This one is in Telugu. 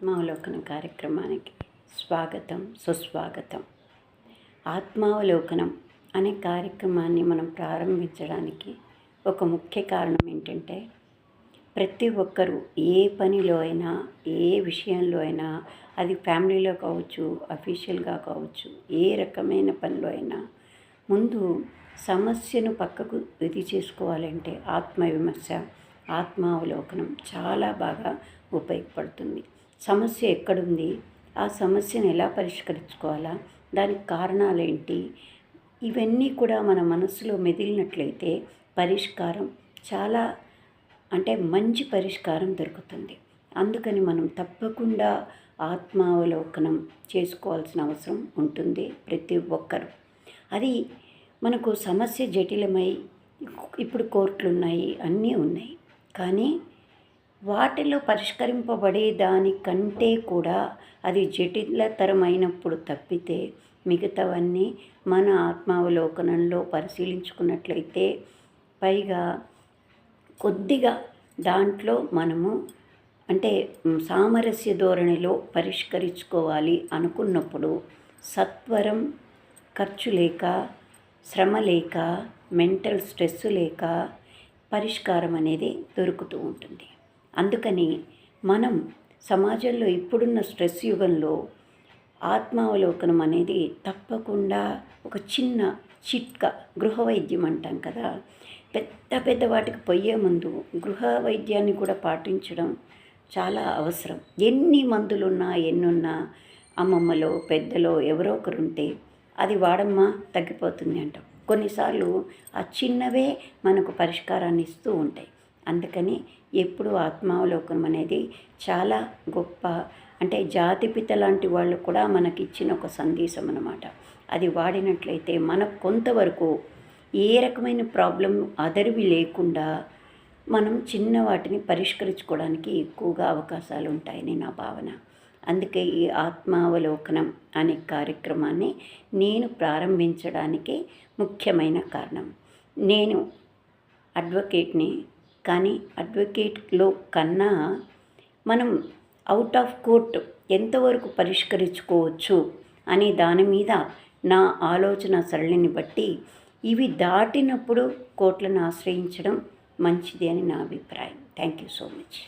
ఆత్మావలోకన కార్యక్రమానికి స్వాగతం, సుస్వాగతం. ఆత్మావలోకనం అనే కార్యక్రమాన్ని మనం ప్రారంభించడానికి ఒక ముఖ్య కారణం ఏంటంటే, ప్రతి ఒక్కరూ ఏ పనిలో అయినా, ఏ విషయంలో అయినా, అది ఫ్యామిలీలో కావచ్చు, అఫీషియల్గా కావచ్చు, ఏ రకమైన పనిలో అయినా ముందు సమస్యను పక్కకు ఇది చేసుకోవాలంటే ఆత్మవిమర్శ, ఆత్మావలోకనం చాలా బాగా ఉపయోగపడుతుంది. సమస్య ఎక్కడుంది, ఆ సమస్యను ఎలా పరిష్కరించుకోవాలా, దానికి కారణాలేంటి, ఇవన్నీ కూడా మన మనసులో మెదిలినట్లయితే పరిష్కారం చాలా మంచి పరిష్కారం దొరుకుతుంది. అందుకని మనం తప్పకుండా ఆత్మావలోకనం చేసుకోవాల్సిన అవసరం ఉంటుంది ప్రతి ఒక్కరు. అది మనకు సమస్య జటిలమై ఇప్పుడు కోర్టులు ఉన్నాయి, అన్నీ ఉన్నాయి, కానీ వాటిలో పరిష్కరింపబడే దానికంటే కూడా అది జటిలతరమైనప్పుడు తప్పితే మిగతావన్నీ మన ఆత్మావలోకనంలో పరిశీలించుకున్నట్లయితే, పైగా కొద్దిగా దాంట్లో మనము సామరస్య ధోరణిలో పరిష్కరించుకోవాలి అనుకున్నప్పుడు సత్వరం, ఖర్చు లేక, శ్రమ లేక, మెంటల్ స్ట్రెస్ లేక పరిష్కారం అనేది దొరుకుతూ ఉంటుంది. అందుకని మనం సమాజంలో ఇప్పుడున్న స్ట్రెస్ యుగంలో ఆత్మావలోకనం అనేది తప్పకుండా ఒక చిన్న చిట్కా, గృహ వైద్యం అంటాం కదా, పెద్ద పెద్ద వాటికి పోయే ముందు గృహ వైద్యాన్ని కూడా పాటించడం చాలా అవసరం. ఎన్ని మందులున్నా ఎన్నున్నా అమ్మమ్మలో పెద్దలో ఎవరో ఒకరు ఉంటే అది వాడమ్మా తగ్గిపోతుంది అంటాం. కొన్నిసార్లు ఆ చిన్నవే మనకు పరిష్కారాన్ని ఇస్తూ ఉంటాయి. అందుకని ఎప్పుడు ఆత్మావలోకనం అనేది చాలా గొప్ప, జాతిపిత లాంటి వాళ్ళు కూడా మనకిచ్చిన ఒక సందేశం అన్నమాట. అది వాడినట్లయితే మనకు కొంతవరకు ఏ రకమైన ప్రాబ్లం అదరివి లేకుండా మనం చిన్న వాటిని పరిష్కరించుకోవడానికి ఎక్కువగా అవకాశాలు ఉంటాయని నా భావన. అందుకే ఈ ఆత్మావలోకనం అనే కార్యక్రమాన్ని నేను ప్రారంభించడానికి ముఖ్యమైన కారణం. నేను అడ్వకేట్ని, కానీ అడ్వకేట్లో కన్నా మనం అవుట్ ఆఫ్ కోర్ట్ ఎంతవరకు పరిష్కరించుకోవచ్చు అనే దాని మీద నా ఆలోచన సరళిని బట్టి ఇవి దాటినప్పుడు కోర్టులను ఆశ్రయించడం మంచిది అని నా అభిప్రాయం. Thank you so much.